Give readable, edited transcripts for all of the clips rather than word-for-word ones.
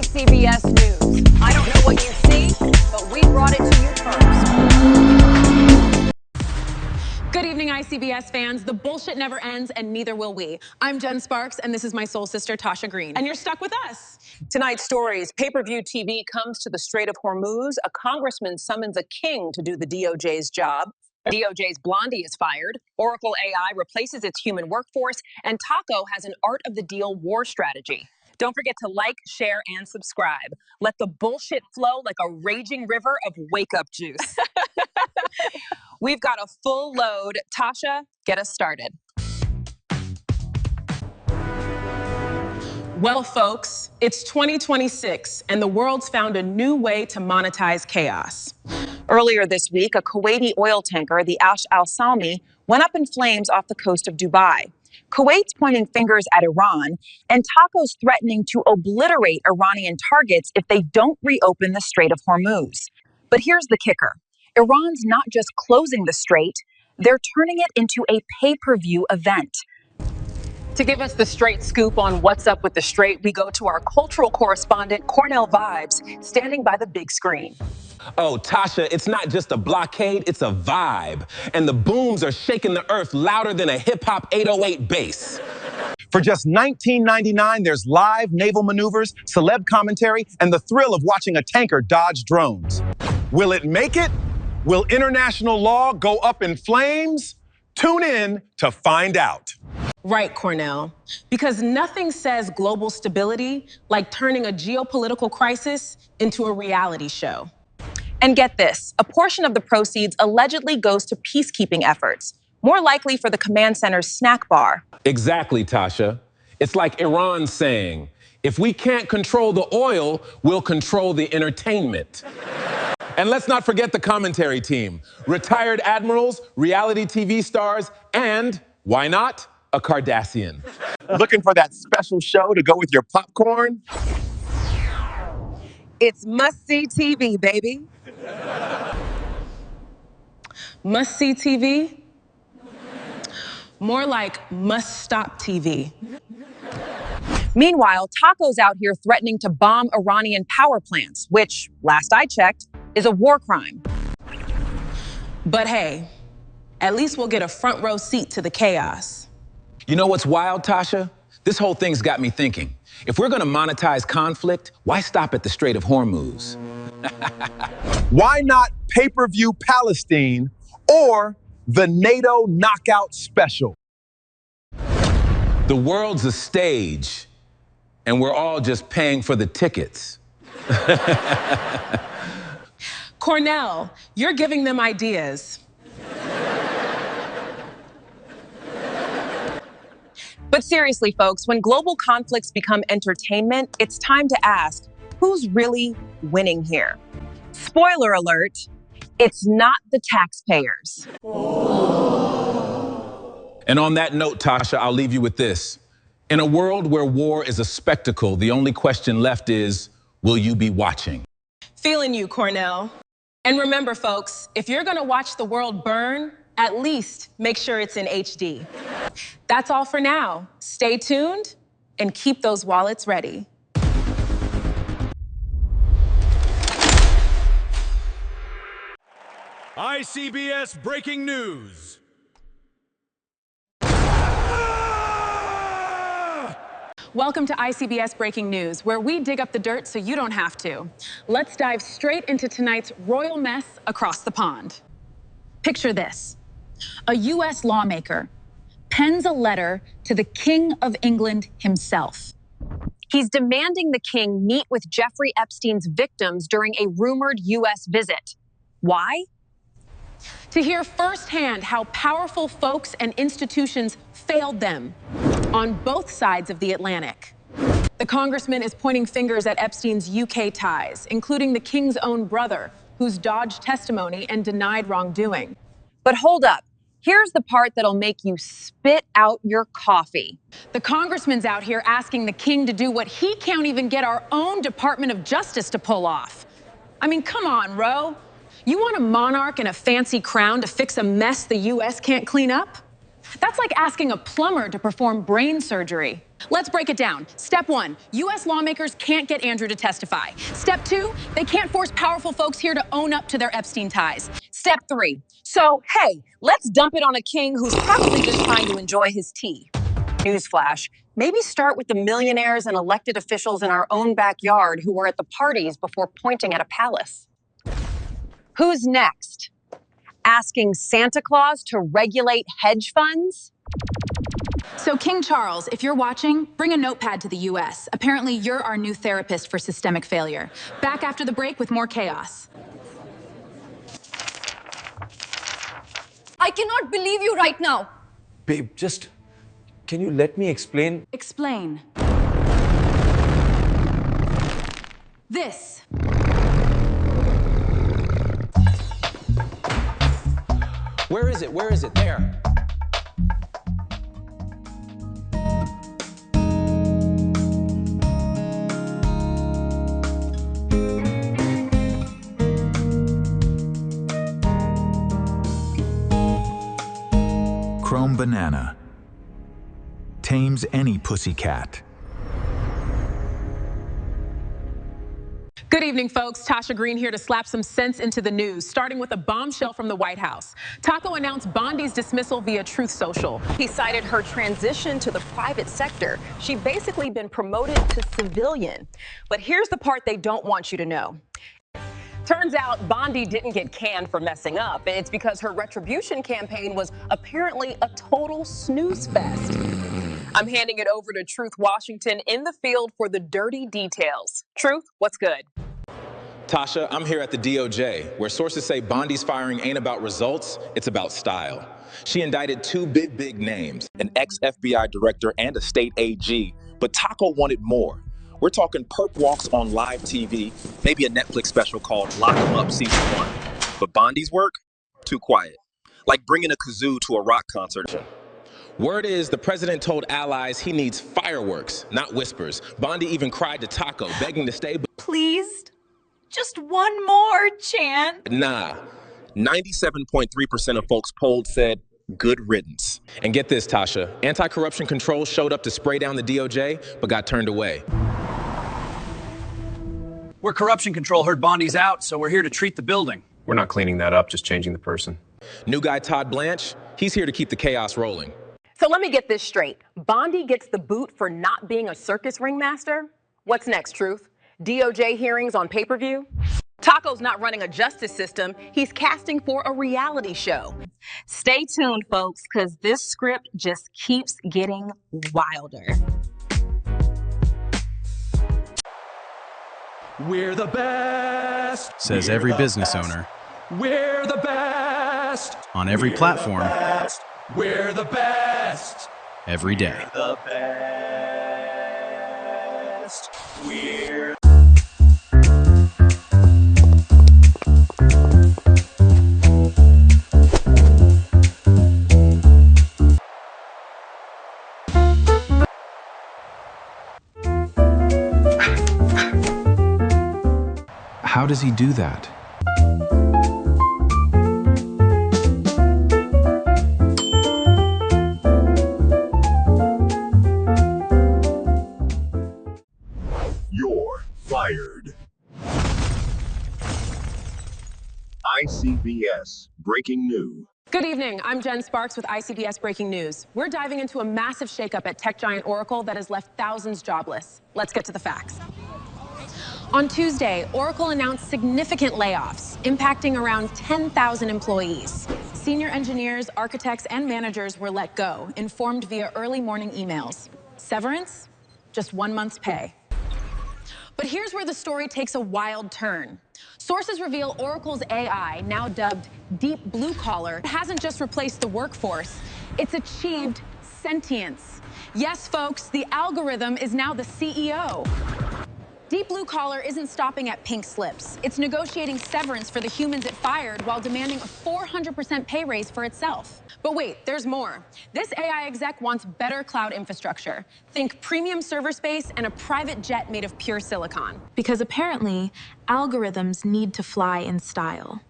ICBS News. I don't know what you see, but we brought it to you first. Good evening, ICBS fans. The bullshit never ends, and neither will we. I'm Jen Sparks, and this is my soul sister, Tasha Green. And you're stuck with us. Tonight's stories. Pay-per-view TV comes to the Strait of Hormuz. A congressman summons a king to do the DOJ's job. DOJ's Blondie is fired. Oracle AI replaces its human workforce. And Taco has an art of the deal war strategy. Don't forget to like, share, and subscribe. Let the bullshit flow like a raging river of wake-up juice. We've got a full load. Tasha, get us started. Well, folks, it's 2026, and the world's found a new way to monetize chaos. Earlier this week, a Kuwaiti oil tanker, the Ash Al Salmi, went up in flames off the coast of Dubai. Kuwait's pointing fingers at Iran, and Taco's threatening to obliterate Iranian targets if they don't reopen the Strait of Hormuz. But here's the kicker. Iran's not just closing the strait, they're turning it into a pay-per-view event. To give us the straight scoop on what's up with the strait, we go to our cultural correspondent, Cornell Vibes, standing by the big screen. Oh, Tasha, it's not just a blockade, it's a vibe. And the booms are shaking the earth louder than a hip-hop 808 bass. For just $19.99, there's live naval maneuvers, celeb commentary, and the thrill of watching a tanker dodge drones. Will it make it? Will international law go up in flames? Tune in to find out. Right, Cornell. Because nothing says global stability like turning a geopolitical crisis into a reality show. And get this, a portion of the proceeds allegedly goes to peacekeeping efforts, more likely for the command center's snack bar. Exactly, Tasha. It's like Iran saying, if we can't control the oil, we'll control the entertainment. And let's not forget the commentary team. Retired admirals, reality TV stars, and, why not, a Cardassian. Looking for that special show to go with your popcorn? It's must-see TV, baby. Must-see TV? More like must-stop TV. Meanwhile, Taco's out here threatening to bomb Iranian power plants, which, last I checked, is a war crime. But hey, at least we'll get a front row seat to the chaos. You know what's wild, Tasha? This whole thing's got me thinking. If we're gonna monetize conflict, why stop at the Strait of Hormuz? Why not pay-per-view Palestine or the NATO knockout special? The world's a stage, and we're all just paying for the tickets. Cornell, you're giving them ideas. But seriously, folks, when global conflicts become entertainment, it's time to ask, who's really winning here? Spoiler alert, it's not the taxpayers. And on that note, Tasha, I'll leave you with this. In a world where war is a spectacle, the only question left is, will you be watching? Feeling you, Cornell. And remember, folks, if you're gonna watch the world burn, at least make sure it's in HD. That's all for now. Stay tuned and keep those wallets ready. ICBS breaking news. Welcome to ICBS Breaking News, where we dig up the dirt so you don't have to. Let's dive straight into tonight's royal mess across the pond. Picture this. A U.S. lawmaker pens a letter to the King of England himself. He's demanding the king meet with Jeffrey Epstein's victims during a rumored U.S. visit. Why? To hear firsthand how powerful folks and institutions failed them on both sides of the Atlantic. The congressman is pointing fingers at Epstein's UK ties, including the king's own brother, who's dodged testimony and denied wrongdoing. But hold up. Here's the part that'll make you spit out your coffee. The congressman's out here asking the king to do what he can't even get our own Department of Justice to pull off. I mean, come on, Ro. You want a monarch and a fancy crown to fix a mess the U.S. can't clean up? That's like asking a plumber to perform brain surgery. Let's break it down. Step 1, U.S. lawmakers can't get Andrew to testify. Step 2, they can't force powerful folks here to own up to their Epstein ties. Step 3. So, hey, let's dump it on a king who's probably just trying to enjoy his tea. Newsflash, maybe start with the millionaires and elected officials in our own backyard who were at the parties before pointing at a palace. Who's next? Asking Santa Claus to regulate hedge funds? So King Charles, if you're watching, bring a notepad to the U.S. Apparently, you're our new therapist for systemic failure. Back after the break with more chaos. I cannot believe you right now. Babe, just... can you let me explain? Explain. This. Where is it? Where is it? There. Chrome banana. Tames any pussycat. Good evening, folks. Tasha Green here to slap some sense into the news, starting with a bombshell from the White House. Taco announced Bondi's dismissal via Truth Social. He cited her transition to the private sector. She'd basically been promoted to civilian. But here's the part they don't want you to know. Turns out Bondi didn't get canned for messing up. It's because her retribution campaign was apparently a total snooze fest. I'm handing it over to Truth Washington in the field for the dirty details. Truth, what's good? Tasha, I'm here at the DOJ, where sources say Bondi's firing ain't about results, it's about style. She indicted two big names, an ex-FBI director and a state AG, but Taco wanted more. We're talking perp walks on live TV, maybe a Netflix special called Lock 'em Up Season 1. But Bondi's work? Too quiet. Like bringing a kazoo to a rock concert. Word is the president told allies he needs fireworks, not whispers. Bondi even cried to Taco, begging to stay, but Please, just one more chance. nah. 97.3% of folks polled said, good riddance. And get this, Tasha, anti-corruption control showed up to spray down the DOJ, but got turned away. Where corruption control heard Bondi's out, so we're here to treat the building. We're not cleaning that up, just changing the person. New guy Todd Blanche, he's here to keep the chaos rolling. So let me get this straight. Bondi gets the boot for not being a circus ringmaster? What's next, Truth? DOJ hearings on pay-per-view? Taco's not running a justice system. He's casting for a reality show. Stay tuned, folks, because this script just keeps getting wilder. We're the best, says every business owner we're the best, on every platform, we're the best, every day. the best, we're How does he do that? You're fired. ICBS Breaking News. Good evening. I'm Jen Sparks with ICBS Breaking News. We're diving into a massive shakeup at tech giant Oracle that has left thousands jobless. Let's get to the facts. On Tuesday, Oracle announced significant layoffs, impacting around 10,000 employees. Senior engineers, architects, and managers were let go, informed via early morning emails. Severance? Just 1 month's pay. But here's where the story takes a wild turn. Sources reveal Oracle's AI, now dubbed Deep Bluear, hasn't just replaced the workforce, it's achieved sentience. Yes, folks, the algorithm is now the CEO. Deep Bluear isn't stopping at pink slips. It's negotiating severance for the humans it fired while demanding a 400% pay raise for itself. But wait, there's more. This AI exec wants better cloud infrastructure. Think premium server space and a private jet made of pure silicon. Because apparently, algorithms need to fly in style.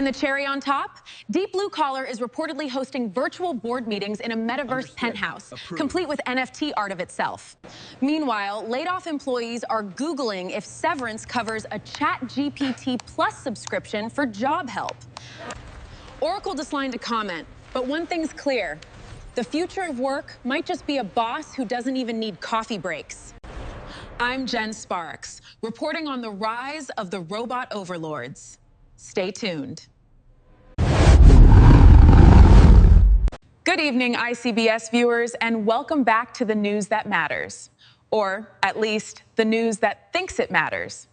And the cherry on top? Deep Bluear is reportedly hosting virtual board meetings in a metaverse penthouse, complete with NFT art of itself. Meanwhile, laid-off employees are Googling if severance covers a ChatGPT Plus subscription for job help. Oracle declined to comment, but one thing's clear. The future of work might just be a boss who doesn't even need coffee breaks. I'm Jen Sparks, reporting on the rise of the robot overlords. Stay tuned. Good evening, ICBS viewers, and welcome back to the news that matters. Or at least the news that thinks it matters.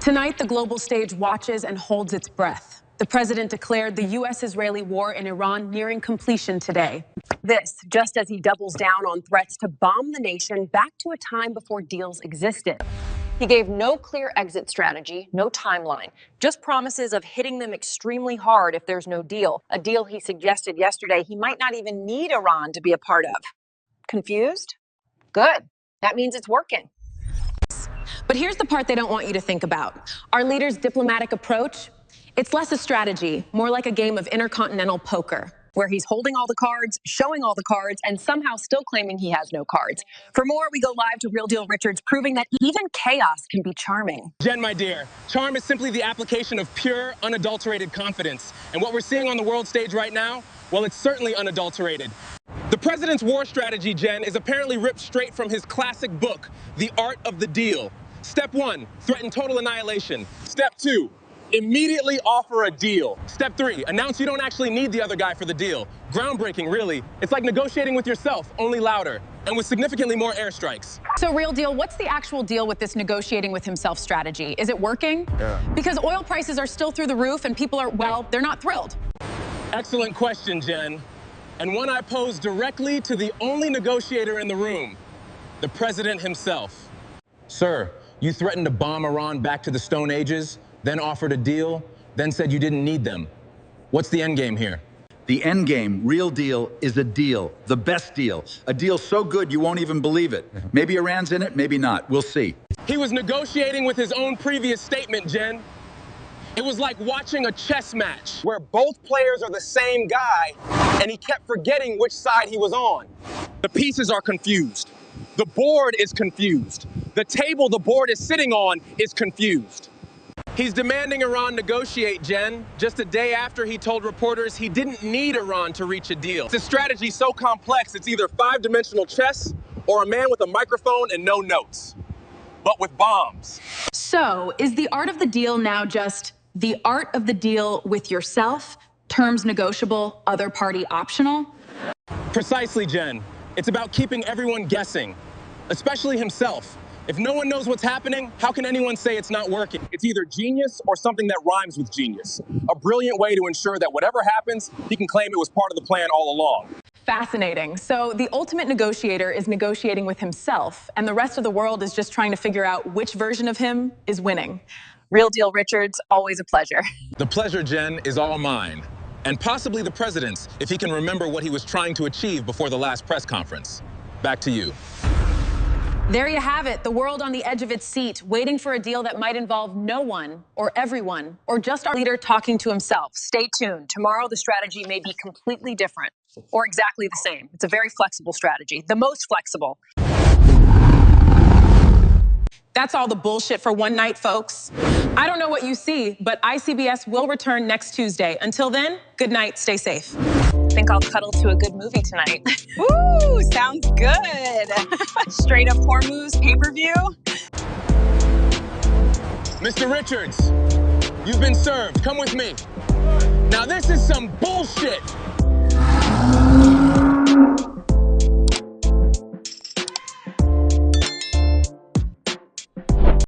Tonight, the global stage watches and holds its breath. The president declared the U.S.-Israeli war in Iran nearing completion today. This, just as he doubles down on threats to bomb the nation back to a time before deals existed. He gave no clear exit strategy, no timeline, just promises of hitting them extremely hard if there's no deal. A deal he suggested yesterday he might not even need Iran to be a part of. Confused? Good. That means it's working. But here's the part they don't want you to think about. Our leader's diplomatic approach, it's less a strategy, more like a game of intercontinental poker, where he's holding all the cards, showing all the cards, and somehow still claiming he has no cards. For more, we go live to Real Deal Richards, proving that even chaos can be charming. Jen, my dear, charm is simply the application of pure, unadulterated confidence. And what we're seeing on the world stage right now, well, it's certainly unadulterated. The president's war strategy, Jen, is apparently ripped straight from his classic book, The Art of the Deal. Step 1, threaten total annihilation. Step 2, immediately offer a deal. Step 3, announce you don't actually need the other guy for the deal. Groundbreaking, really. It's like negotiating with yourself, only louder, and with significantly more airstrikes. So, Real Deal, what's the actual deal with this negotiating with himself strategy? Is it working? Yeah. Because oil prices are still through the roof and people are, well, they're not thrilled. Excellent question, Jen. And one I pose directly to the only negotiator in the room, the president himself. Sir, you threatened to bomb Iran back to the Stone Ages, then offered a deal, then said you didn't need them. What's the end game here? The end game, Real Deal, is a deal, the best deal. A deal so good you won't even believe it. Maybe Iran's in it, maybe not. We'll see. He was negotiating with his own previous statement, Jen. It was like watching a chess match where both players are the same guy, and he kept forgetting which side he was on. The pieces are confused. The board is confused. The table the board is sitting on is confused. He's demanding Iran negotiate, Jen, just a day after he told reporters he didn't need Iran to reach a deal. It's a strategy so complex, it's either five-dimensional chess or a man with a microphone and no notes, but with bombs. So, is the art of the deal now just the art of the deal with yourself, terms negotiable, other party optional? Precisely, Jen. It's about keeping everyone guessing, especially himself. If no one knows what's happening, how can anyone say it's not working? It's either genius or something that rhymes with genius. A brilliant way to ensure that whatever happens, he can claim it was part of the plan all along. Fascinating. So the ultimate negotiator is negotiating with himself, and the rest of the world is just trying to figure out which version of him is winning. Real Deal Richards, always a pleasure. The pleasure, Jen, is all mine. And possibly the president's, if he can remember what he was trying to achieve before the last press conference. Back to you. There you have it, the world on the edge of its seat, waiting for a deal that might involve no one or everyone or just our leader talking to himself. Stay tuned. Tomorrow, the strategy may be completely different or exactly the same. It's a very flexible strategy, the most flexible. That's all the bullshit for one night, folks. I don't know what you see, but ICBS will return next Tuesday. Until then, good night, stay safe. I think I'll cuddle to a good movie tonight. Ooh, sounds good. Strait of Hormuz pay-per-view. Mr. Richards, you've been served. Come with me. Now this is some bullshit.